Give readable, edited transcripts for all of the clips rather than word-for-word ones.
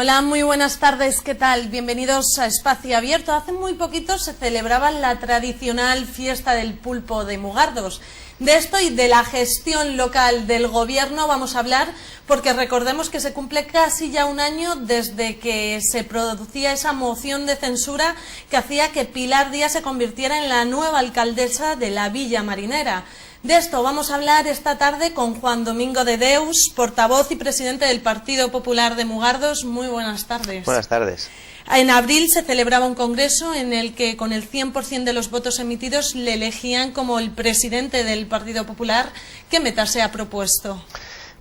Hola, muy buenas tardes, ¿qué tal? Bienvenidos a Espacio Abierto. Hace muy poquito se celebraba la tradicional fiesta del pulpo de Mugardos. De esto y de la gestión local del gobierno vamos a hablar, porque recordemos que se cumple casi ya un año desde que se producía esa moción de censura que hacía que Pilar Díaz se convirtiera en la nueva alcaldesa de la Villa Marinera. De esto vamos a hablar esta tarde con Juan Domingo de Deus, portavoz y presidente del Partido Popular de Mugardos. Muy buenas tardes. Buenas tardes. En abril se celebraba un congreso en el que con el 100% de los votos emitidos le elegían como el presidente del Partido Popular. ¿Qué meta se ha propuesto?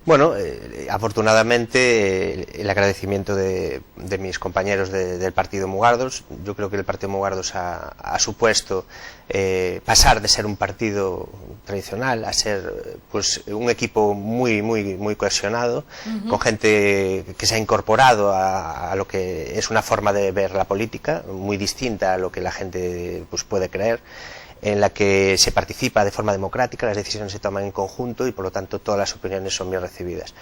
Bueno, afortunadamente el agradecimiento de mis compañeros del Partido Mugardos. Yo creo que el Partido Mugardos ha supuesto pasar de ser un partido tradicional a ser pues un equipo muy cohesionado, con gente que se ha incorporado a lo que es una forma de ver la política muy distinta a lo que la gente pues puede creer, en la que se participa de forma democrática, las decisiones se toman en conjunto y por lo tanto todas las opiniones son bien recibidas.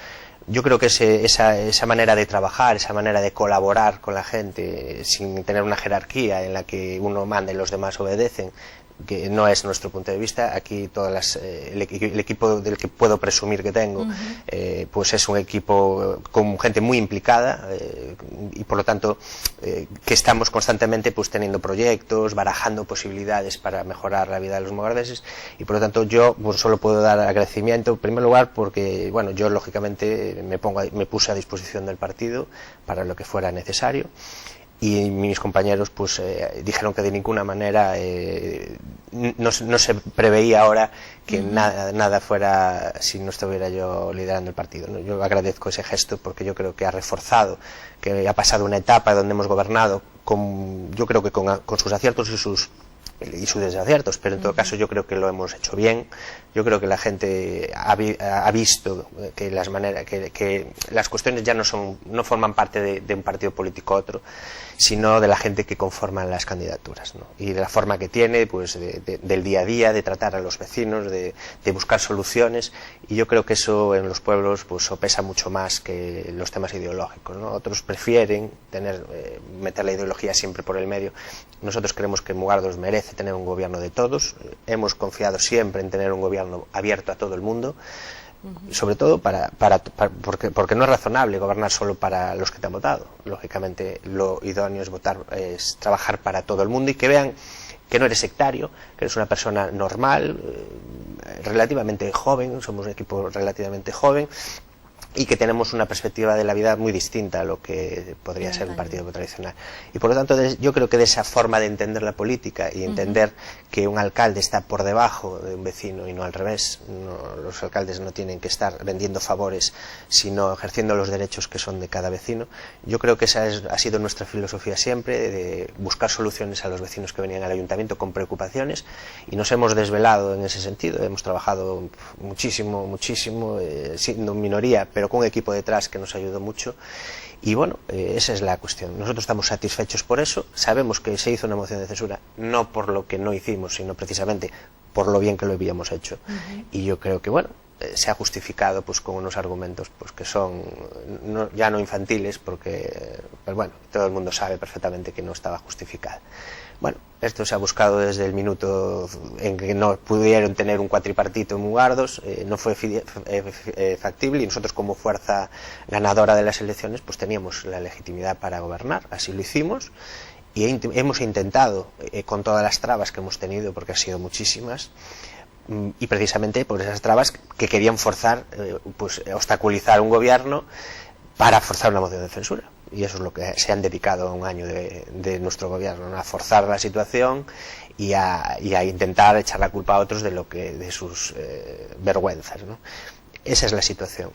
Yo creo que esa manera de trabajar, esa manera de colaborar con la gente sin tener una jerarquía en la que uno manda y los demás obedecen, que no es nuestro punto de vista. Aquí el equipo del que puedo presumir que tengo pues es un equipo con gente muy implicada y por lo tanto que estamos constantemente pues teniendo proyectos, barajando posibilidades para mejorar la vida de los mugardeses, y por lo tanto yo pues solo puedo dar agradecimiento en primer lugar porque bueno, yo lógicamente me puse a disposición del partido para lo que fuera necesario. Y mis compañeros pues dijeron que de ninguna manera no se preveía ahora que nada fuera si no estuviera yo liderando el partido, ¿no? Yo agradezco ese gesto porque yo creo que ha reforzado, que ha pasado una etapa donde hemos gobernado yo creo que con sus aciertos y sus desaciertos, pero en todo caso yo creo que lo hemos hecho bien. Yo creo que la gente ha visto que las cuestiones ya no forman parte de un partido político otro, sino de la gente que conforman las candidaturas, ¿no? Y de la forma que tiene pues del día a día, de tratar a los vecinos, de buscar soluciones, y yo creo que eso en los pueblos pues sopesa mucho más que los temas ideológicos, ¿no? Otros prefieren meter la ideología siempre por el medio. Nosotros creemos que Mugardos merece tener un gobierno de todos. Hemos confiado siempre en tener un gobierno abierto a todo el mundo, sobre todo porque no es razonable gobernar solo para los que te han votado. Lógicamente lo idóneo es trabajar para todo el mundo y que vean que no eres sectario, que eres una persona normal, relativamente joven, somos un equipo relativamente joven, y que tenemos una perspectiva de la vida muy distinta a lo que podría ser un partido tradicional. Y por lo tanto yo creo que de esa forma de entender la política y entender que un alcalde está por debajo de un vecino y no al revés, los alcaldes no tienen que estar vendiendo favores sino ejerciendo los derechos que son de cada vecino, yo creo que esa ha sido nuestra filosofía siempre, de buscar soluciones a los vecinos que venían al ayuntamiento con preocupaciones, y nos hemos desvelado en ese sentido. Hemos trabajado muchísimo, siendo minoría, pero con un equipo detrás que nos ayudó mucho. Y bueno, esa es la cuestión. Nosotros estamos satisfechos por eso. Sabemos que se hizo una moción de censura no por lo que no hicimos, sino precisamente por lo bien que lo habíamos hecho. Y yo creo que bueno, se ha justificado pues con unos argumentos pues que son ya no infantiles, porque pues bueno, todo el mundo sabe perfectamente que no estaba justificada. Bueno, esto se ha buscado desde el minuto en que no pudieron tener un cuatripartito en Mugardos, no fue factible, y nosotros como fuerza ganadora de las elecciones pues teníamos la legitimidad para gobernar, así lo hicimos, y hemos intentado con todas las trabas que hemos tenido, porque han sido muchísimas, y precisamente por esas trabas que querían forzar, pues obstaculizar un gobierno para forzar una moción de censura. Y eso es lo que se han dedicado un año de nuestro gobierno, ¿no? A forzar la situación y a intentar echar la culpa a otros de sus vergüenzas, ¿no? Esa es la situación.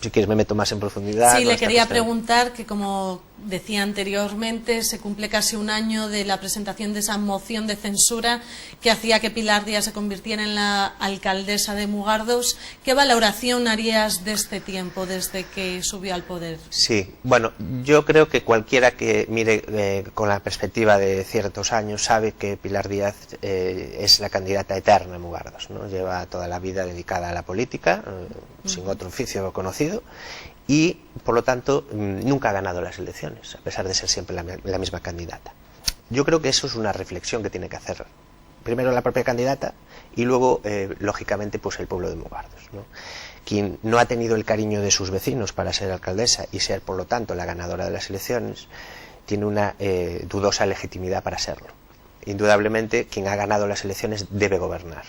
Si quieres me meto más en profundidad. Sí, le quería preguntar que, como decía anteriormente, se cumple casi un año de la presentación de esa moción de censura que hacía que Pilar Díaz se convirtiera en la alcaldesa de Mugardos. ¿Qué valoración harías de este tiempo desde que subió al poder? Sí, bueno, yo creo que cualquiera que mire con la perspectiva de ciertos años sabe que Pilar Díaz es la candidata eterna en Mugardos, ¿no? Lleva toda la vida dedicada a la política, sin otro oficio conocido, y, por lo tanto, nunca ha ganado las elecciones, a pesar de ser siempre la misma candidata. Yo creo que eso es una reflexión que tiene que hacer primero la propia candidata y luego, lógicamente, pues el pueblo de Mugardos, ¿no? Quien no ha tenido el cariño de sus vecinos para ser alcaldesa y ser, por lo tanto, la ganadora de las elecciones, tiene una dudosa legitimidad para serlo. Indudablemente, quien ha ganado las elecciones debe gobernar.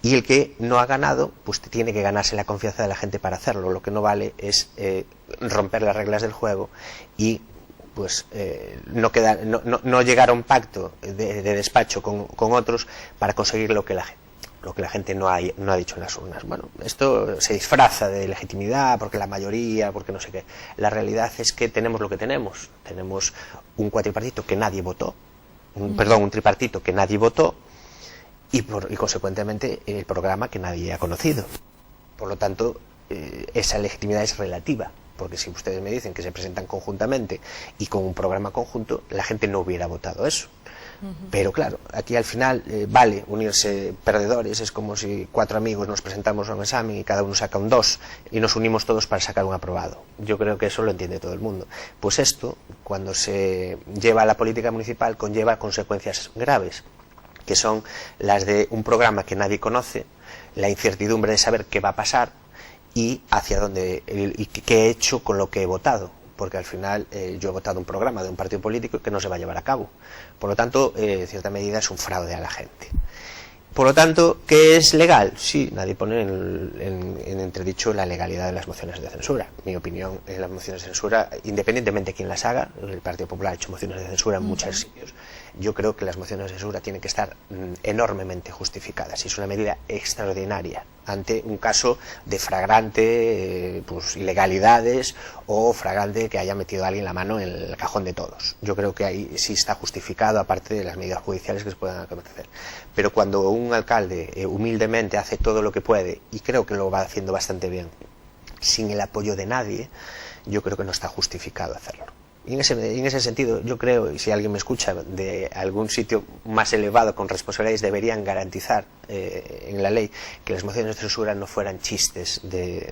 Y el que no ha ganado, pues tiene que ganarse la confianza de la gente para hacerlo. Lo que no vale es romper las reglas del juego y pues no llegar a un pacto de despacho con otros para conseguir lo que la gente no ha dicho en las urnas. Bueno, esto se disfraza de legitimidad porque la mayoría, porque no sé qué. La realidad es que tenemos lo que tenemos. Tenemos un cuatripartito que nadie votó, un tripartito que nadie votó, y consecuentemente el programa que nadie ha conocido. Por lo tanto, esa legitimidad es relativa, porque si ustedes me dicen que se presentan conjuntamente y con un programa conjunto, la gente no hubiera votado eso. Pero claro, aquí al final vale unirse perdedores. Es como si 4 amigos nos presentamos a un examen y cada uno saca un 2 y nos unimos todos para sacar un aprobado. Yo creo que eso lo entiende todo el mundo. Pues esto, cuando se lleva a la política municipal, conlleva consecuencias graves, que son las de un programa que nadie conoce, la incertidumbre de saber qué va a pasar y hacia dónde, y qué he hecho con lo que he votado, porque al final yo he votado un programa de un partido político que no se va a llevar a cabo. Por lo tanto, en cierta medida es un fraude a la gente. Por lo tanto, ¿qué es legal? Sí, nadie pone en entredicho la legalidad de las mociones de censura. Mi opinión en las mociones de censura, independientemente de quién las haga, el Partido Popular ha hecho mociones de censura en muchos sitios. Yo creo que las mociones de censura tienen que estar enormemente justificadas. Y es una medida extraordinaria ante un caso de flagrante ilegalidades o flagrante que haya metido a alguien la mano en el cajón de todos. Yo creo que ahí sí está justificado, aparte de las medidas judiciales que se puedan acontecer. Pero cuando un alcalde humildemente hace todo lo que puede, y creo que lo va haciendo bastante bien, sin el apoyo de nadie, yo creo que no está justificado hacerlo. Y en ese sentido, yo creo, y si alguien me escucha de algún sitio más elevado con responsabilidades, deberían garantizar en la ley que las mociones de censura no fueran chistes de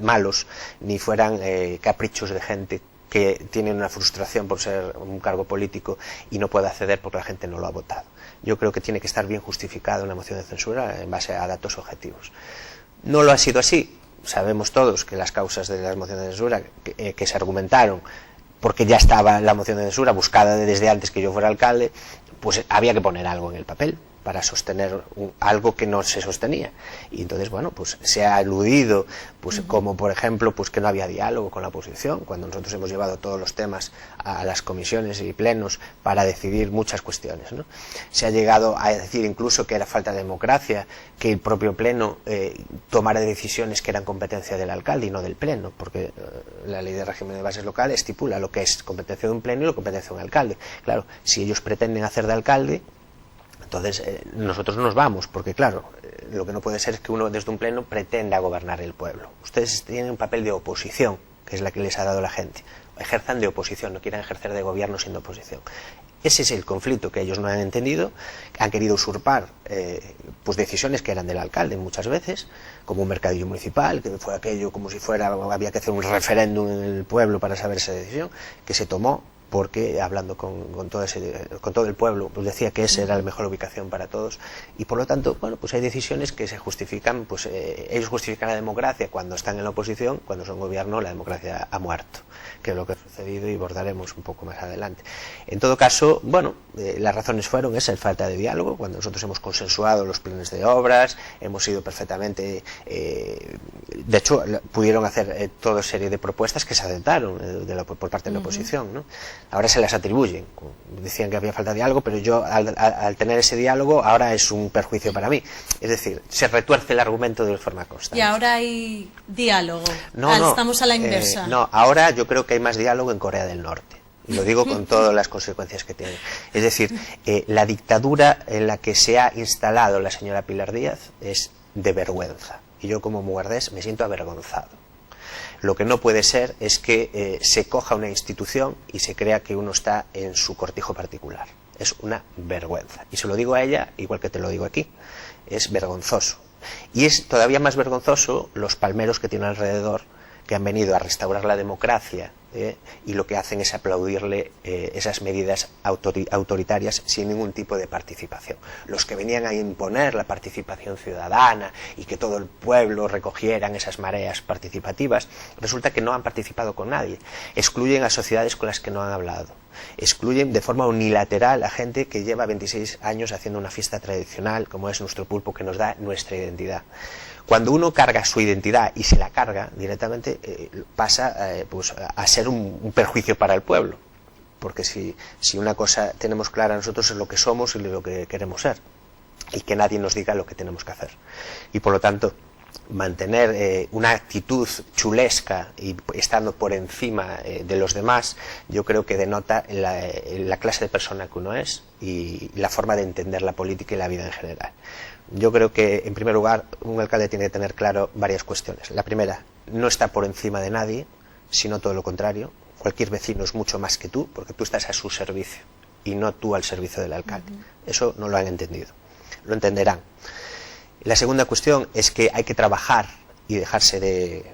malos, ni fueran caprichos de gente que tiene una frustración por ser un cargo político y no puede acceder porque la gente no lo ha votado. Yo creo que tiene que estar bien justificada una moción de censura en base a datos objetivos. No lo ha sido así. Sabemos todos que las causas de las mociones de censura que se argumentaron, porque ya estaba la moción de censura buscada desde antes que yo fuera alcalde, pues había que poner algo en el papel para sostener algo que no se sostenía. Y entonces, bueno, pues se ha aludido, pues como por ejemplo, pues que no había diálogo con la oposición, cuando nosotros hemos llevado todos los temas a las comisiones y plenos para decidir muchas cuestiones, ¿no? Se ha llegado a decir incluso que era falta de democracia, que el propio pleno tomara decisiones que eran competencia del alcalde y no del pleno, porque la ley de régimen de bases local estipula lo que es competencia de un pleno y lo competencia de un alcalde. Claro, si ellos pretenden hacer de alcalde, entonces nosotros nos vamos, porque claro, lo que no puede ser es que uno desde un pleno pretenda gobernar el pueblo. Ustedes tienen un papel de oposición, que es la que les ha dado la gente. Ejerzan de oposición, no quieren ejercer de gobierno siendo oposición. Ese es el conflicto que ellos no han entendido. Han querido usurpar pues decisiones que eran del alcalde muchas veces, como un mercadillo municipal, que fue aquello como si había que hacer un referéndum en el pueblo para saber esa decisión, que se tomó porque hablando con todo el pueblo, pues decía que esa era la mejor ubicación para todos, y por lo tanto, bueno, pues hay decisiones que se justifican, pues ellos justifican la democracia cuando están en la oposición, cuando son gobierno la democracia ha muerto, que es lo que ha sucedido y abordaremos un poco más adelante. En todo caso, bueno, las razones fueron esa falta de diálogo, cuando nosotros hemos consensuado los planes de obras, hemos sido perfectamente, de hecho, pudieron hacer toda serie de propuestas que se aceptaron por parte de la oposición, ¿no? Ahora se las atribuyen. Decían que había falta de diálogo, pero yo al tener ese diálogo ahora es un perjuicio para mí. Es decir, se retuerce el argumento de forma constante. ¿Y ahora hay diálogo? No, estamos a la inversa. No, ahora yo creo que hay más diálogo en Corea del Norte. Y lo digo con todas las consecuencias que tiene. Es decir, la dictadura en la que se ha instalado la señora Pilar Díaz es de vergüenza. Y yo como muguardés me siento avergonzado. Lo que no puede ser es que se coja una institución y se crea que uno está en su cortijo particular. Es una vergüenza. Y se lo digo a ella, igual que te lo digo aquí. Es vergonzoso. Y es todavía más vergonzoso los palmeros que tiene alrededor, que han venido a restaurar la democracia, y lo que hacen es aplaudirle esas medidas autoritarias sin ningún tipo de participación. Los que venían a imponer la participación ciudadana y que todo el pueblo recogieran esas mareas participativas, resulta que no han participado con nadie. Excluyen a sociedades con las que no han hablado. Excluyen de forma unilateral a gente que lleva 26 años haciendo una fiesta tradicional como es nuestro pulpo, que nos da nuestra identidad. Cuando uno carga su identidad y se la carga directamente, pasa pues a ser un perjuicio para el pueblo, porque si una cosa tenemos clara nosotros es lo que somos y lo que queremos ser, y que nadie nos diga lo que tenemos que hacer. Y por lo tanto, mantener una actitud chulesca y estando por encima de los demás, yo creo que denota la clase de persona que uno es y la forma de entender la política y la vida en general. Yo creo que, en primer lugar, un alcalde tiene que tener claro varias cuestiones. La primera, no está por encima de nadie, sino todo lo contrario. Cualquier vecino es mucho más que tú, porque tú estás a su servicio y no tú al servicio del alcalde. Eso no lo han entendido. Lo entenderán. La segunda cuestión es que hay que trabajar y dejarse de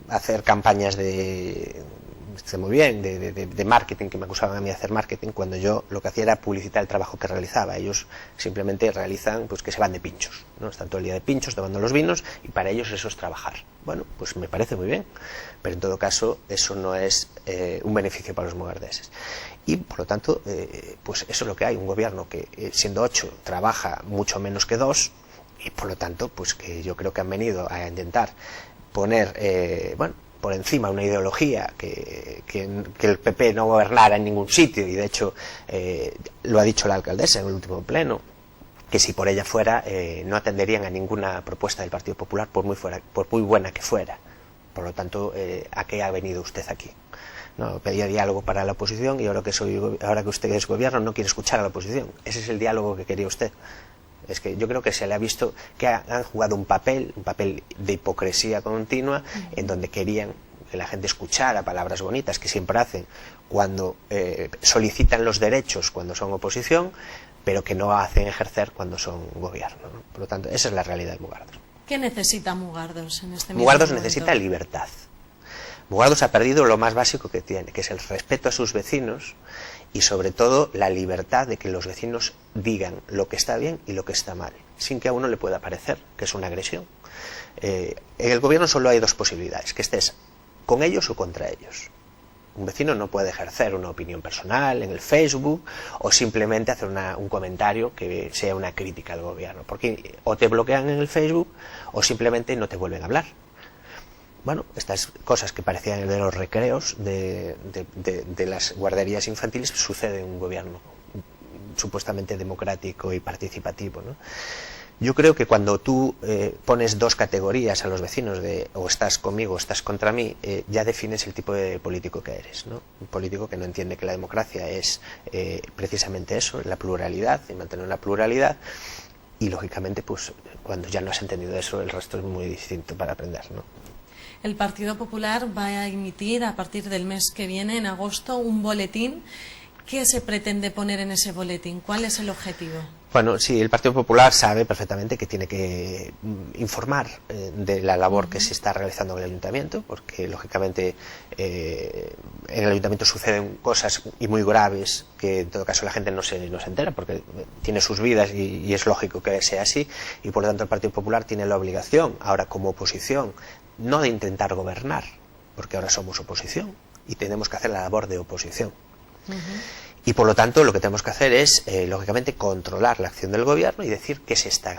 hacer campañas de marketing, que me acusaban a mí de hacer marketing, cuando yo lo que hacía era publicitar el trabajo que realizaba. Ellos simplemente realizan pues que se van de pinchos, ¿no? Están todo el día de pinchos tomando los vinos y para ellos eso es trabajar. Bueno, pues me parece muy bien, pero en todo caso eso no es un beneficio para los mugardeses. Y por lo tanto, pues eso es lo que hay, un gobierno que siendo 8 trabaja mucho menos que 2, y por lo tanto, pues que yo creo que han venido a intentar poner, por encima una ideología que el PP no gobernara en ningún sitio, y de hecho lo ha dicho la alcaldesa en el último pleno, que si por ella fuera no atenderían a ninguna propuesta del Partido Popular por muy buena que fuera. Por lo tanto, ¿a qué ha venido usted aquí? No, pedía diálogo para la oposición y ahora que usted es gobierno no quiere escuchar a la oposición. Ese es el diálogo que quería usd. Es que yo creo que se le ha visto que han jugado un papel de hipocresía continua, en donde querían que la gente escuchara palabras bonitas, que siempre hacen cuando solicitan los derechos cuando son oposición, pero que no hacen ejercer cuando son gobierno, ¿no? Por lo tanto, esa es la realidad de Mugardos. ¿Qué necesita Mugardos en este momento? Mugardos necesita libertad. Mugardos ha perdido lo más básico que tiene, que es el respeto a sus vecinos y sobre todo la libertad de que los vecinos digan lo que está bien y lo que está mal, sin que a uno le pueda parecer que es una agresión. En el gobierno solo hay dos posibilidades, que estés con ellos o contra ellos. Un vecino no puede ejercer una opinión personal en el Facebook o simplemente hacer un comentario que sea una crítica al gobierno, porque o te bloquean en el Facebook o simplemente no te vuelven a hablar. Bueno, estas cosas que parecían de los recreos de las guarderías infantiles suceden en un gobierno supuestamente democrático y participativo, ¿no? Yo creo que cuando tú pones dos categorías a los vecinos de o estás conmigo o estás contra mí, ya defines el tipo de político que eres, ¿no? Un político que no entiende que la democracia es precisamente eso, la pluralidad, y mantener la pluralidad, y lógicamente pues cuando ya no has entendido eso, el resto es muy distinto para aprender, ¿no? El Partido Popular va a emitir a partir del mes que viene, en agosto, un boletín. ¿Qué se pretende poner en ese boletín? ¿Cuál es el objetivo? Bueno, sí, el Partido Popular sabe perfectamente que tiene que informar de la labor que se está realizando en el Ayuntamiento, porque lógicamente en el Ayuntamiento suceden cosas y muy graves que en todo caso la gente no se entera, porque tiene sus vidas y es lógico que sea así, y por lo tanto el Partido Popular tiene la obligación, ahora como oposición, no de intentar gobernar, porque ahora somos oposición y tenemos que hacer la labor de oposición. Y por lo tanto lo que tenemos que hacer es, lógicamente, controlar la acción del gobierno y decir qué se está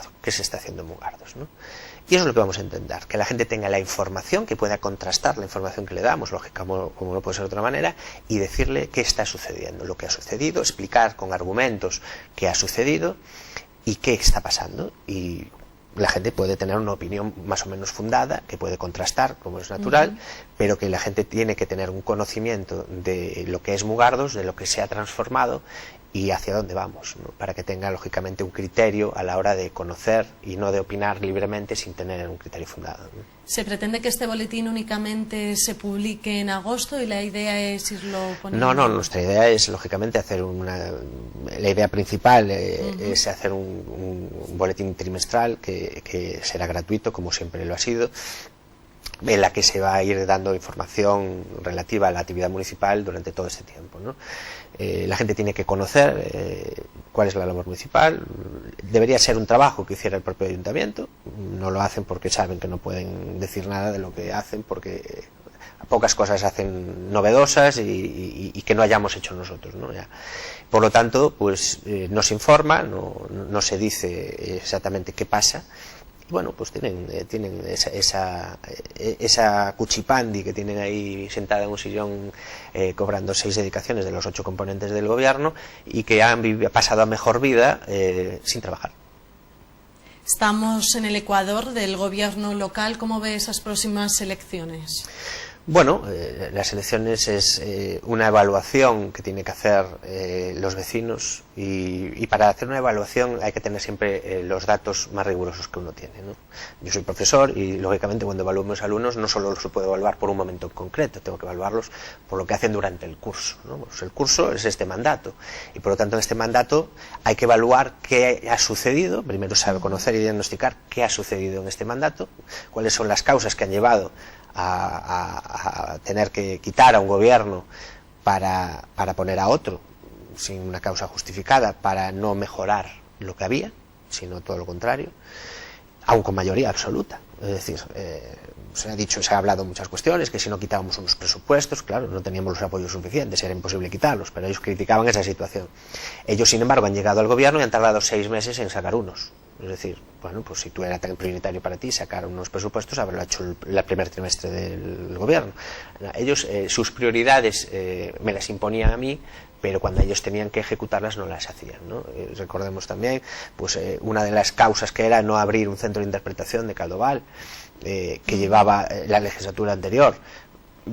haciendo en Mugardos, ¿no? Y eso es lo que vamos a intentar, que la gente tenga la información, que pueda contrastar la información que le damos, lógicamente, como no puede ser de otra manera, y decirle qué está sucediendo, lo que ha sucedido, explicar con argumentos qué ha sucedido y qué está pasando. Y la gente puede tener una opinión más o menos fundada, que puede contrastar, como es natural, pero que la gente tiene que tener un conocimiento de lo que es Mugardos, de lo que se ha transformado y hacia dónde vamos, ¿no? Para que tenga lógicamente un criterio a la hora de conocer y no de opinar libremente sin tener un criterio fundado, ¿no? ¿Se pretende que este boletín únicamente se publique en agosto y la idea es irlo poniendo? No, nuestra idea es lógicamente hacer la idea principal es hacer un boletín trimestral que será gratuito, como siempre lo ha sido. en la que se va a ir dando información relativa a la actividad municipal durante todo este tiempo, ¿no? La gente tiene que conocer cuál es la labor municipal. Debería ser un trabajo que hiciera el propio ayuntamiento. No lo hacen porque saben que no pueden decir nada de lo que hacen, porque pocas cosas hacen novedosas y que no hayamos hecho nosotros, ¿no? Ya. Por lo tanto, pues no se informa, no se dice exactamente qué pasa. Y bueno, pues tienen esa cuchipandi que tienen ahí sentada en un sillón cobrando 6 dedicaciones de los 8 componentes del gobierno y que han pasado a mejor vida sin trabajar. Estamos en el Ecuador del gobierno local. ¿Cómo ve esas próximas elecciones? Bueno, las elecciones es una evaluación que tienen que hacer los vecinos y para hacer una evaluación hay que tener siempre los datos más rigurosos que uno tiene, ¿no? Yo soy profesor y lógicamente cuando evalúo a mis alumnos no solo los puedo evaluar por un momento concreto, tengo que evaluarlos por lo que hacen durante el curso, ¿no? Pues el curso es este mandato y por lo tanto en este mandato hay que evaluar qué ha sucedido, primero saber conocer y diagnosticar qué ha sucedido en este mandato, cuáles son las causas que han llevado a tener que quitar a un gobierno para poner a otro sin una causa justificada, para no mejorar lo que había, sino todo lo contrario, aun con mayoría absoluta. Es decir, se ha hablado muchas cuestiones, que si no quitábamos unos presupuestos, claro, no teníamos los apoyos suficientes, era imposible quitarlos, pero ellos criticaban esa situación. Ellos, sin embargo, han llegado al gobierno y han tardado 6 meses en sacar unos. Es decir, bueno, pues si tú era tan prioritario para ti sacar unos presupuestos, haberlo hecho el primer trimestre del gobierno. Ellos, sus prioridades me las imponían a mí, pero cuando ellos tenían que ejecutarlas no las hacían, ¿no? Recordemos también, pues una de las causas que era no abrir un centro de interpretación de Caldoval, que llevaba la legislatura anterior,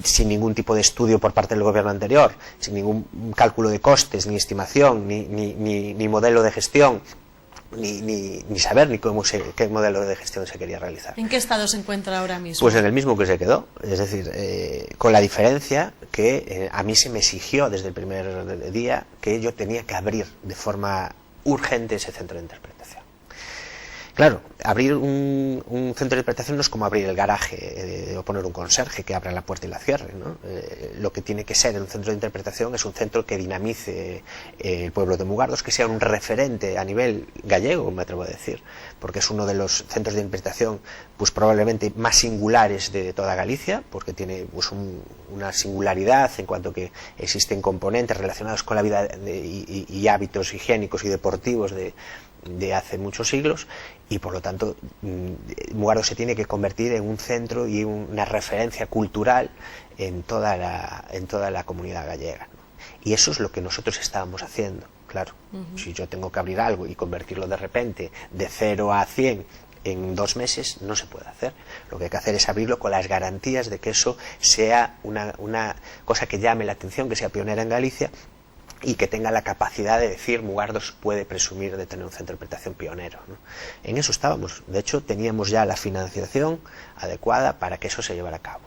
sin ningún tipo de estudio por parte del gobierno anterior, sin ningún cálculo de costes, ni estimación, ni modelo de gestión, ni saber ni qué modelo de gestión se quería realizar. ¿En qué estado se encuentra ahora mismo? Pues en el mismo que se quedó, es decir, con la diferencia que a mí se me exigió desde el primer día que yo tenía que abrir de forma urgente ese centro de interpretación. Claro, abrir un centro de interpretación no es como abrir el garaje o poner un conserje que abra la puerta y la cierre, ¿no? Lo que tiene que ser un centro de interpretación es un centro que dinamice el pueblo de Mugardos, que sea un referente a nivel gallego, me atrevo a decir, porque es uno de los centros de interpretación pues probablemente más singulares de toda Galicia, porque tiene pues una singularidad en cuanto que existen componentes relacionados con la vida y hábitos higiénicos y deportivos de hace muchos siglos, y por lo tanto Mugardos se tiene que convertir en un centro y una referencia cultural en toda la comunidad gallega, ¿no? Y eso es lo que nosotros estábamos haciendo, claro. Si yo tengo que abrir algo y convertirlo de repente de 0 a 100 en 2 meses, no se puede hacer. Lo que hay que hacer es abrirlo con las garantías de que eso sea una cosa que llame la atención, que sea pionera en Galicia, y que tenga la capacidad de decir Mugardos puede presumir de tener un centro de interpretación pionero, ¿no? En eso estábamos. De hecho, teníamos ya la financiación adecuada para que eso se llevara a cabo.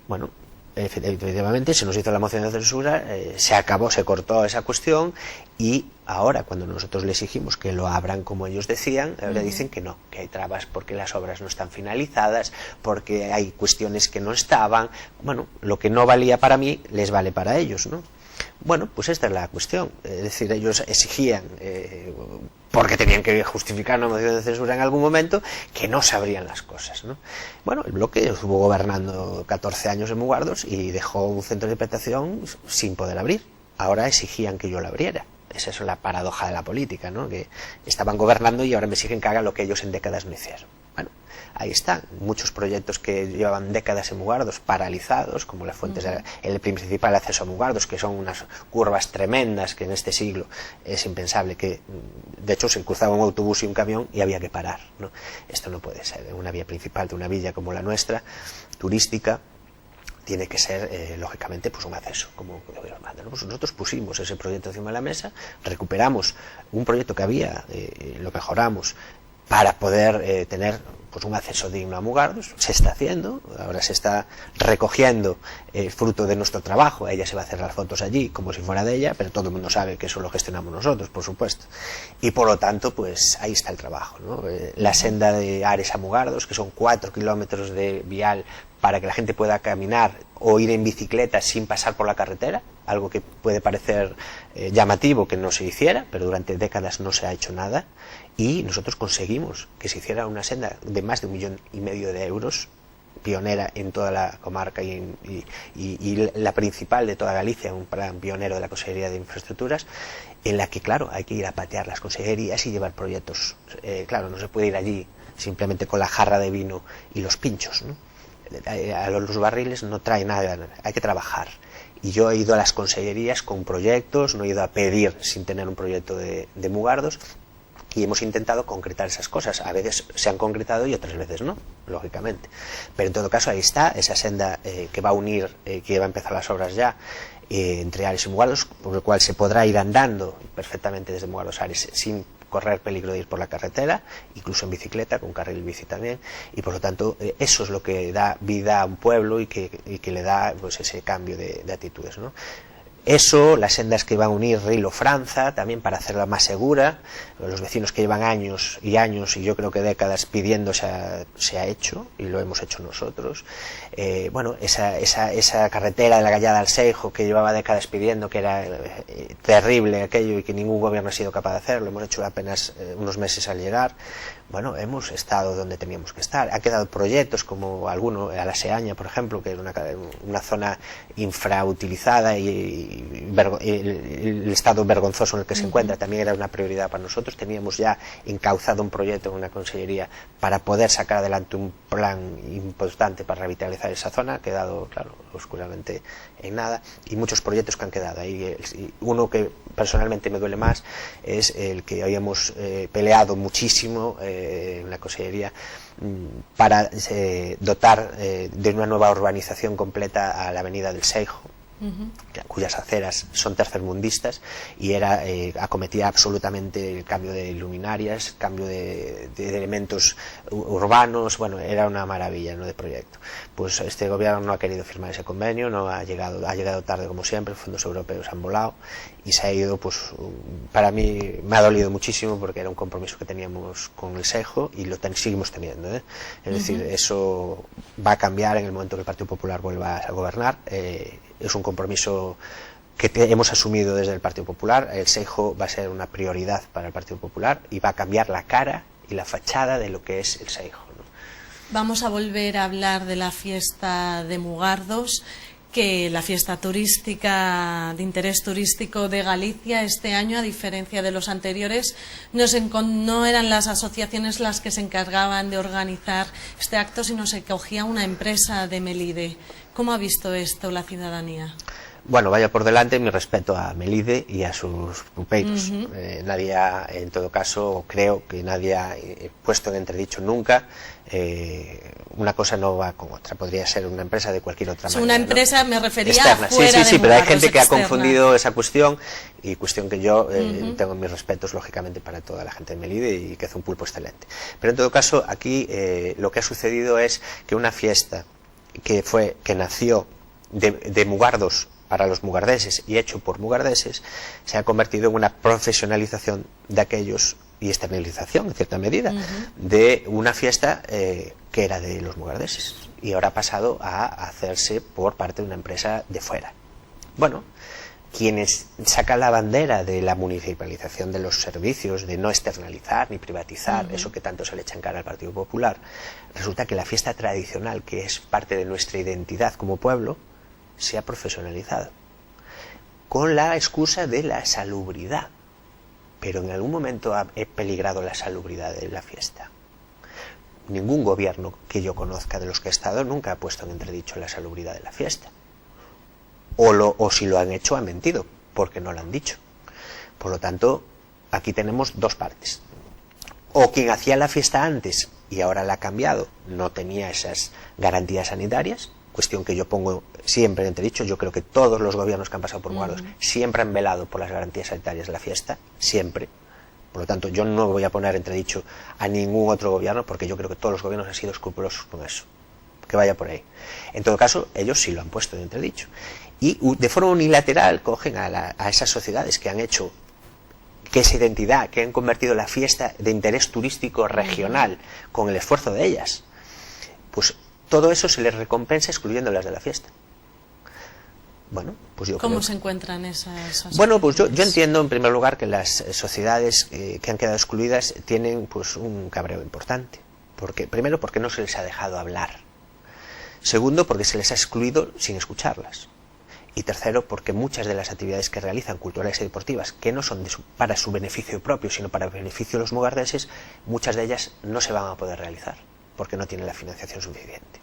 Bueno, efectivamente se nos hizo la moción de censura, se cortó esa cuestión, y ahora cuando nosotros le exigimos que lo abran como ellos decían, ahora dicen que no, que hay trabas porque las obras no están finalizadas, porque hay cuestiones que no estaban. Bueno, lo que no valía para mí les vale para ellos, ¿no? Bueno, pues esta es la cuestión. Es decir, ellos exigían, porque tenían que justificar una moción de censura en algún momento, que no sabrían las cosas, ¿no? Bueno, el bloque estuvo gobernando 14 años en Mugardos y dejó un centro de interpretación sin poder abrir. Ahora exigían que yo lo abriera. Esa es la paradoja de la política, ¿no? Que estaban gobernando y ahora me exigen que haga lo que ellos en décadas no hicieron. Bueno, ahí están muchos proyectos que llevaban décadas en Mugardos paralizados, como las fuentes, el principal acceso a Mugardos, que son unas curvas tremendas que en este siglo es impensable, que de hecho se cruzaba un autobús y un camión y había que parar, ¿no? Esto no puede ser. Una vía principal de una villa como la nuestra, turística, tiene que ser, lógicamente, pues un acceso, como Dios manda, ¿no? Pues nosotros pusimos ese proyecto encima de la mesa, recuperamos un proyecto que había, lo mejoramos, para poder tener pues un acceso digno a Mugardos. Se está haciendo, ahora se está recogiendo fruto de nuestro trabajo. Ella se va a hacer las fotos allí como si fuera de ella, pero todo el mundo sabe que eso lo gestionamos nosotros, por supuesto, y por lo tanto pues ahí está el trabajo, ¿no? La senda de Ares a Mugardos, que son 4 kilómetros de vial para que la gente pueda caminar o ir en bicicleta sin pasar por la carretera, algo que puede parecer llamativo que no se hiciera, pero durante décadas no se ha hecho nada, y nosotros conseguimos que se hiciera una senda de más de 1,5 millones de euros, pionera en toda la comarca y la principal de toda Galicia, un plan pionero de la Consejería de Infraestructuras, en la que, claro, hay que ir a patear las consejerías y llevar proyectos. Claro, no se puede ir allí simplemente con la jarra de vino y los pinchos, ¿no? A los barriles no trae nada, hay que trabajar. Y yo he ido a las consejerías con proyectos, no he ido a pedir sin tener un proyecto de Mugardos, y hemos intentado concretar esas cosas. A veces se han concretado y otras veces no, lógicamente. Pero en todo caso ahí está, esa senda que va a unir, que va a empezar las obras ya, entre Ares y Mugardos, por lo cual se podrá ir andando perfectamente desde Mugardos a Ares sin correr peligro de ir por la carretera, incluso en bicicleta, con carril bici también, y por lo tanto eso es lo que da vida a un pueblo y que le da pues ese cambio de actitudes, ¿no? Eso, las sendas que van a unir Rilo-Franza, también para hacerla más segura. Los vecinos que llevan años y años, y yo creo que décadas pidiendo, se ha hecho, y lo hemos hecho nosotros. Bueno, esa carretera de la Gallada al Seijo, que llevaba décadas pidiendo, que era terrible aquello y que ningún gobierno ha sido capaz de hacer, lo hemos hecho apenas unos meses al llegar. Bueno, hemos estado donde teníamos que estar. Han quedado proyectos como alguno, a la Seaña, por ejemplo, que es una zona infrautilizada y el estado vergonzoso en el que se encuentra también era una prioridad para nosotros. Teníamos ya encauzado un proyecto en una consellería para poder sacar adelante un plan importante para revitalizar esa zona. Ha quedado, claro, oscuramente en nada, y muchos proyectos que han quedado ahí. Uno que personalmente me duele más es el que habíamos peleado muchísimo en la consellería para dotar de una nueva urbanización completa a la avenida del Seijo, cuyas aceras son tercermundistas, y acometía absolutamente el cambio de luminarias, cambio de elementos urbanos. Bueno, era una maravilla, ¿no?, de proyecto. Pues este gobierno no ha querido firmar ese convenio, ha llegado tarde como siempre, fondos europeos han volado y se ha ido. Pues para mí me ha dolido muchísimo, porque era un compromiso que teníamos con el Seijo y lo seguimos teniendo, ¿eh? Es decir, eso va a cambiar en el momento que el Partido Popular vuelva a gobernar. Es un compromiso que hemos asumido desde el Partido Popular. El Seijo va a ser una prioridad para el Partido Popular y va a cambiar la cara y la fachada de lo que es el Seijo, ¿no? Vamos a volver a hablar de la fiesta de Mugardos, que la fiesta turística de interés turístico de Galicia este año, a diferencia de los anteriores, no eran las asociaciones las que se encargaban de organizar este acto, sino se cogía una empresa de Melide. ¿Cómo ha visto esto la ciudadanía? Bueno, vaya por delante mi respeto a Melide y a sus pupeiros. Nadie ha, en todo caso, creo que nadie ha puesto en entredicho nunca. Una cosa no va con otra, podría ser una empresa de cualquier otra manera. Una empresa, ¿no?, me refería externa. Fuera sí, de pero hay Mugardos, gente que externa. ha confundido esa cuestión, y cuestión que yo tengo mis respetos, lógicamente, para toda la gente de Melide, y que hace un pulpo excelente. Pero en todo caso, aquí lo que ha sucedido es que una fiesta que nació de Mugardos para los mugardeses y hecho por mugardeses, se ha convertido en una profesionalización de aquellos, y externalización en cierta medida, de una fiesta que era de los mugardeses, y ahora ha pasado a hacerse por parte de una empresa de fuera. Bueno, quienes sacan la bandera de la municipalización de los servicios, de no externalizar ni privatizar, eso que tanto se le echa en cara al Partido Popular, resulta que la fiesta tradicional, que es parte de nuestra identidad como pueblo, se ha profesionalizado con la excusa de la salubridad. Pero en algún momento ha peligrado la salubridad de la fiesta. Ningún gobierno que yo conozca de los que he estado nunca ha puesto en entredicho la salubridad de la fiesta. O si lo han hecho, han mentido, porque no lo han dicho. Por lo tanto, aquí tenemos dos partes. O quien hacía la fiesta antes y ahora la ha cambiado, no tenía esas garantías sanitarias, cuestión que yo pongo siempre en entredicho. Yo creo que todos los gobiernos que han pasado por Mugardos siempre han velado por las garantías sanitarias de la fiesta, siempre. Por lo tanto, yo no voy a poner entredicho a ningún otro gobierno, porque yo creo que todos los gobiernos han sido escrupulosos con eso. Que vaya por ahí. En todo caso, ellos sí lo han puesto en entredicho. Y de forma unilateral cogen a esas sociedades que han hecho que esa identidad, que han convertido la fiesta de interés turístico regional con el esfuerzo de ellas, pues todo eso se les recompensa excluyéndolas de la fiesta. Bueno, pues yo ¿Cómo creo se encuentran esas Bueno, pues yo entiendo en primer lugar que las sociedades que han quedado excluidas tienen pues un cabreo importante. Primero porque no se les ha dejado hablar. Segundo, porque se les ha excluido sin escucharlas. Y tercero, porque muchas de las actividades que realizan, culturales y deportivas, que no son para su beneficio propio, sino para el beneficio de los mugardeses, muchas de ellas no se van a poder realizar, porque no tienen la financiación suficiente.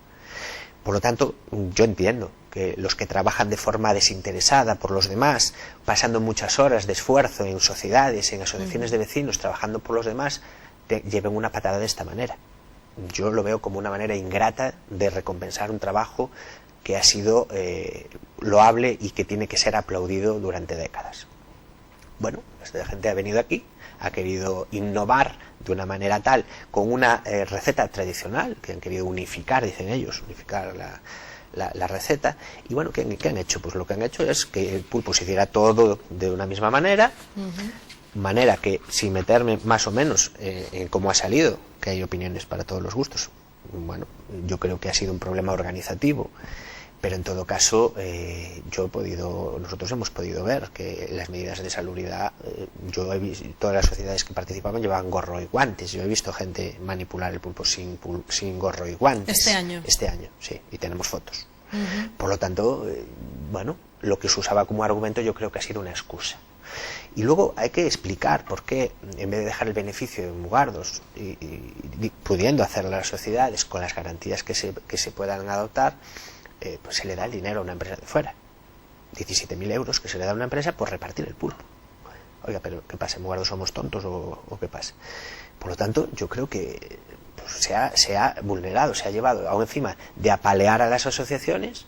Por lo tanto, yo entiendo que los que trabajan de forma desinteresada por los demás, pasando muchas horas de esfuerzo en sociedades, en asociaciones de vecinos, trabajando por los demás, lleven una patada de esta manera. Yo lo veo como una manera ingrata de recompensar un trabajo que ha sido loable y que tiene que ser aplaudido durante décadas. Bueno, esta gente ha venido aquí, ha querido innovar de una manera tal, con una receta tradicional, que han querido unificar, dicen ellos, unificar la receta, y bueno, ¿qué han hecho? Pues lo que han hecho es que el pulpo se hiciera todo de una misma manera, manera que, sin meterme más o menos en cómo ha salido, que hay opiniones para todos los gustos, bueno, yo creo que ha sido un problema organizativo, pero en todo caso nosotros hemos podido ver que las medidas de salubridad, yo he visto, todas las sociedades que participaban llevaban gorro y guantes, yo he visto gente manipular el pulpo sin gorro y guantes. Este año, sí, y tenemos fotos. Por lo tanto, bueno, lo que se usaba como argumento yo creo que ha sido una excusa. Y luego hay que explicar por qué, en vez de dejar el beneficio de Mugardos y pudiendo hacerlo a las sociedades con las garantías que se puedan adoptar, pues se le da el dinero a una empresa de fuera. 17.000 euros que se le da a una empresa por repartir el pulpo. Oiga, pero ¿qué pasa? ¿En Mugardos somos tontos o qué pasa? Por lo tanto, yo creo que pues, se ha vulnerado, se ha llevado, aún encima de apalear a las asociaciones,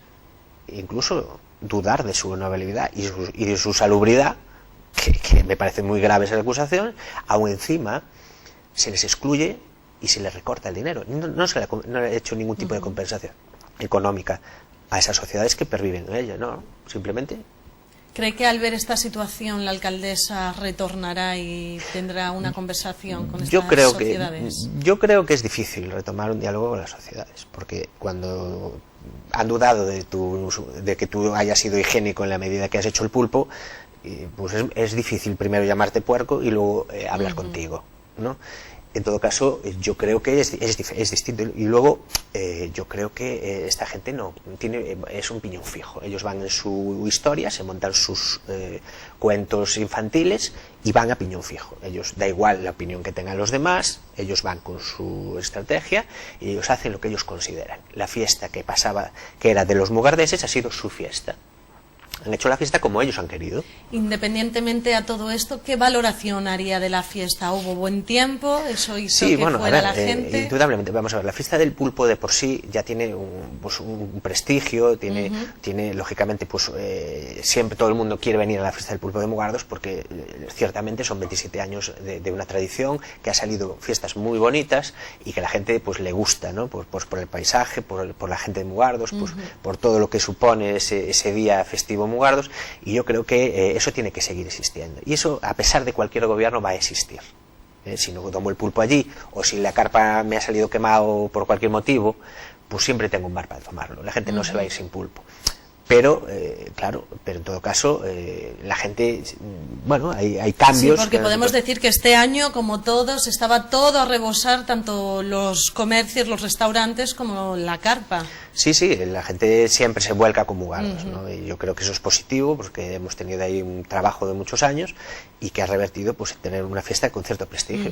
incluso dudar de su honorabilidad y de su salubridad, que me parece muy grave esa acusación, aún encima se les excluye y se les recorta el dinero. No se le ha hecho ningún tipo de compensación económica a esas sociedades que perviven en ella, no, simplemente. ¿Cree que al ver esta situación la alcaldesa retornará y tendrá una conversación con estas sociedades? Yo creo que es difícil retomar un diálogo con las sociedades, porque cuando han dudado de que tú hayas sido higiénico en la medida que has hecho el pulpo, pues es difícil primero llamarte puerco y luego hablar contigo, ¿no? En todo caso, yo creo que es distinto. Y luego, yo creo que esta gente es un piñón fijo. Ellos van en su historia, se montan sus cuentos infantiles y van a piñón fijo. Ellos, da igual la opinión que tengan los demás, ellos van con su estrategia y ellos hacen lo que ellos consideran. La fiesta que era de los mugardeses, ha sido su fiesta. Han hecho la fiesta como ellos han querido. Independientemente a todo esto, ¿qué valoración haría de la fiesta? ¿Hubo buen tiempo? ¿Eso hizo que fuera la gente? Indudablemente, vamos a ver, la fiesta del pulpo de por sí ya tiene un prestigio, tiene lógicamente, pues siempre todo el mundo quiere venir a la fiesta del pulpo de Mugardos porque ciertamente son 27 años de una tradición que ha salido fiestas muy bonitas y que a la gente pues le gusta, ¿no? Por el paisaje, por la gente de Mugardos, pues, por todo lo que supone ese día festivo Mugardos, y yo creo que eso tiene que seguir existiendo, y eso a pesar de cualquier gobierno va a existir. Si no tomo el pulpo allí, o si la carpa me ha salido quemado por cualquier motivo, pues siempre tengo un bar para tomarlo, la gente no se va a ir sin pulpo. Pero, claro, pero en todo caso, la gente, bueno, hay cambios. Sí, porque podemos decir que este año, como todos, estaba todo a rebosar, tanto los comercios, los restaurantes, como la carpa. Sí, la gente siempre se vuelca con Mugardos, ¿no? Y yo creo que eso es positivo, porque hemos tenido ahí un trabajo de muchos años y que ha revertido pues en tener una fiesta con cierto prestigio.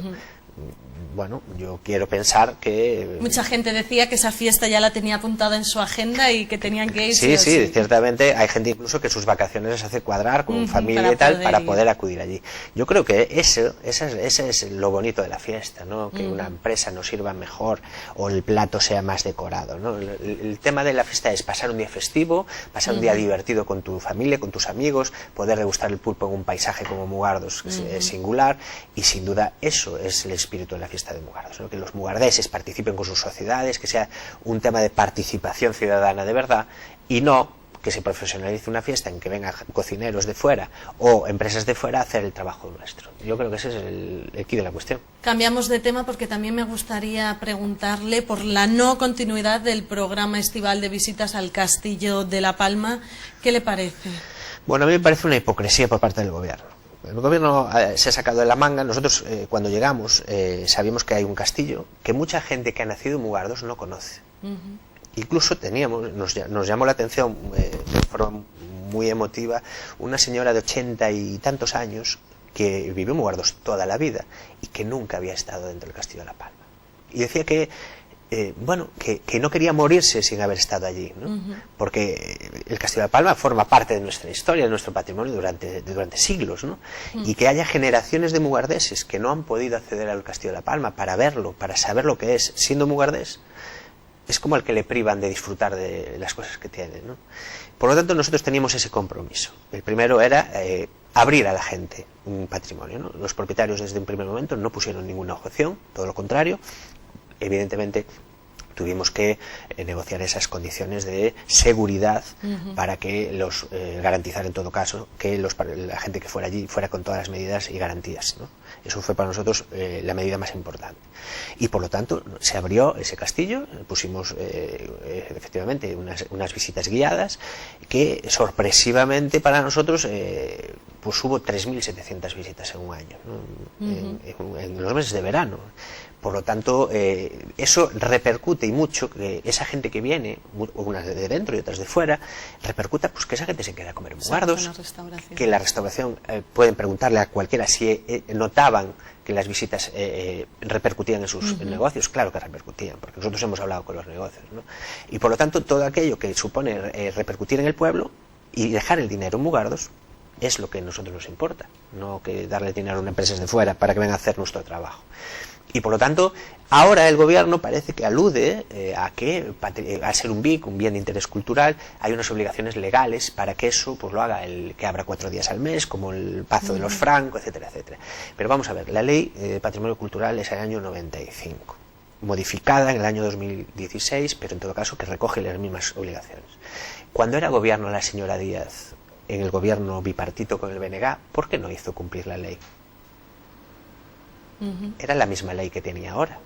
Bueno, yo quiero pensar que... Mucha gente decía que esa fiesta ya la tenía apuntada en su agenda y que tenían que irse. Sí, ciertamente hay gente incluso que sus vacaciones les hace cuadrar con familia y tal para poder acudir allí. Yo creo que ese es lo bonito de la fiesta, ¿no? Que una empresa nos sirva mejor o el plato sea más decorado, ¿no? El tema de la fiesta es pasar un día festivo, pasar un día divertido con tu familia, con tus amigos, poder degustar el pulpo en un paisaje como Mugardos, que es singular, y sin duda eso es el espíritu de la fiesta de Mugardos, ¿no? Que los mugardeses participen con sus sociedades, que sea un tema de participación ciudadana de verdad y no que se profesionalice una fiesta en que vengan cocineros de fuera o empresas de fuera a hacer el trabajo nuestro. Yo creo que ese es el quid de la cuestión. Cambiamos de tema porque también me gustaría preguntarle por la no continuidad del programa estival de visitas al Castillo de La Palma. ¿Qué le parece? Bueno, a mí me parece una hipocresía por parte del gobierno. El gobierno se ha sacado de la manga. Nosotros cuando llegamos sabíamos que hay un castillo que mucha gente que ha nacido en Mugardos no conoce. Incluso nos llamó la atención de forma muy emotiva una señora de 80 y tantos años que vivió en Mugardos toda la vida y que nunca había estado dentro del Castillo de La Palma. Y decía que que no quería morirse sin haber estado allí, ¿no? Porque el Castillo de La Palma forma parte de nuestra historia, de nuestro patrimonio durante siglos, ¿no? Y que haya generaciones de mugardeses que no han podido acceder al Castillo de La Palma para verlo, para saber lo que es, siendo mugardés, es como el que le privan de disfrutar de las cosas que tiene, ¿no? Por lo tanto, nosotros teníamos ese compromiso. El primero era abrir a la gente un patrimonio, ¿no? Los propietarios desde un primer momento no pusieron ninguna objeción, todo lo contrario. Evidentemente tuvimos que negociar esas condiciones de seguridad para que garantizar en todo caso que la gente que fuera allí fuera con todas las medidas y garantías, ¿no? Eso fue para nosotros la medida más importante. Y por lo tanto se abrió ese castillo, pusimos efectivamente unas visitas guiadas que sorpresivamente para nosotros pues hubo 3.700 visitas en un año, ¿no? En los meses de verano. Por lo tanto, eso repercute y mucho que esa gente que viene, unas de dentro y otras de fuera, repercuta pues que esa gente se queda a comer en Mugardos, que la restauración, pueden preguntarle a cualquiera si notaban que las visitas repercutían en sus negocios. Claro que repercutían, porque nosotros hemos hablado con los negocios, ¿no? Y por lo tanto, todo aquello que supone repercutir en el pueblo y dejar el dinero en Mugardos es lo que a nosotros nos importa, no que darle dinero a una empresa de fuera para que vengan a hacer nuestro trabajo. Y por lo tanto, ahora el gobierno parece que alude a que, al ser un BIC, un bien de interés cultural, hay unas obligaciones legales para que eso pues lo haga el que abra 4 días al mes, como el Pazo de los Franco, etcétera, etcétera. Pero vamos a ver, la ley de patrimonio cultural es del año 95, modificada en el año 2016, pero en todo caso que recoge las mismas obligaciones. Cuando era gobierno la señora Díaz, en el gobierno bipartito con el BNG, ¿por qué no hizo cumplir la ley? Era la misma ley que tenía ahora.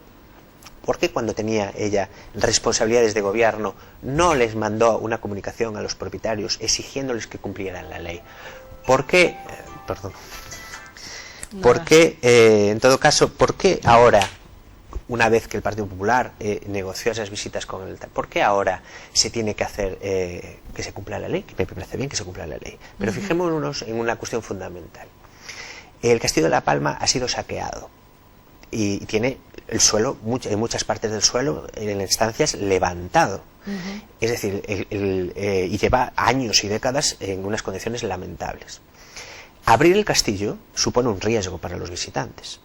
¿Por qué cuando tenía ella responsabilidades de gobierno no les mandó una comunicación a los propietarios exigiéndoles que cumplieran la ley? ¿Por qué? ¿Por qué, en todo caso, por qué ahora, una vez que el Partido Popular negoció esas visitas con el... ¿Por qué ahora se tiene que hacer que se cumpla la ley? Que me parece bien que se cumpla la ley. Pero fijémonos en una cuestión fundamental. El Castillo de La Palma ha sido saqueado y tiene el suelo, en muchas partes del suelo, en estancias, levantado. Es decir, y lleva años y décadas en unas condiciones lamentables. Abrir el castillo supone un riesgo para los visitantes.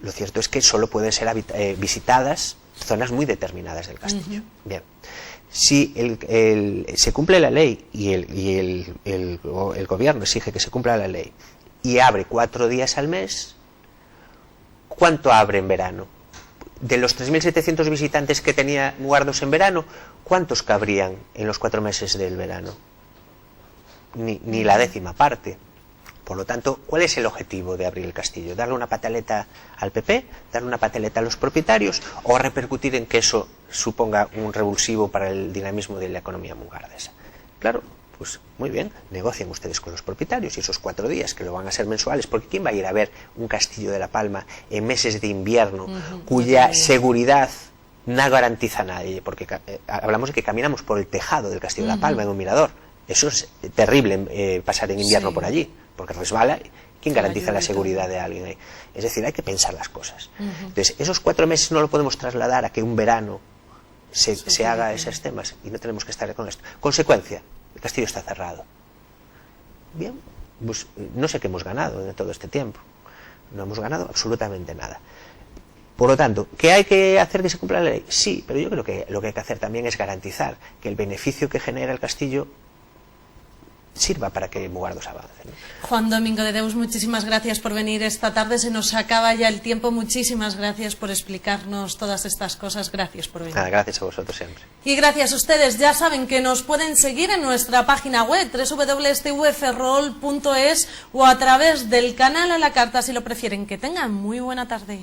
Lo cierto es que solo pueden ser visitadas zonas muy determinadas del castillo. Bien. Si se cumple la ley y el gobierno exige que se cumpla la ley y abre 4 días al mes, ¿cuánto abre en verano? De los 3.700 visitantes que tenía Mugardos en verano, ¿cuántos cabrían en los 4 meses del verano? Ni la 10ª parte. Por lo tanto, ¿cuál es el objetivo de abrir el castillo? ¿Darle una pataleta al PP? ¿Darle una pataleta a los propietarios? ¿O repercutir en que eso suponga un revulsivo para el dinamismo de la economía mugardesa? Claro, pues muy bien, negocien ustedes con los propietarios y esos 4 días que lo van a ser mensuales, porque ¿quién va a ir a ver un castillo de La Palma en meses de invierno cuya seguridad no garantiza a nadie? Porque hablamos de que caminamos por el tejado del Castillo de La Palma en un mirador. Eso es terrible, pasar en invierno por allí, porque resbala. ¿Quién garantiza la seguridad de alguien ahí? Es decir, hay que pensar las cosas. Entonces, esos 4 meses no lo podemos trasladar a que un verano se haga esos temas y no tenemos que estar con esto. Consecuencia, el castillo está cerrado. Bien, pues no sé qué hemos ganado en todo este tiempo. No hemos ganado absolutamente nada. Por lo tanto, ¿qué hay que hacer que se cumpla la ley? Sí, pero yo creo que lo que hay que hacer también es garantizar que el beneficio que genera el castillo sirva para que Mugardos avance, ¿no? Juan Domingo de Deus, muchísimas gracias por venir esta tarde, se nos acaba ya el tiempo, muchísimas gracias por explicarnos todas estas cosas, gracias por venir. Nada, gracias a vosotros siempre. Y gracias a ustedes, ya saben que nos pueden seguir en nuestra página web www.tvferrol.es o a través del canal a la carta si lo prefieren. Que tengan muy buena tarde.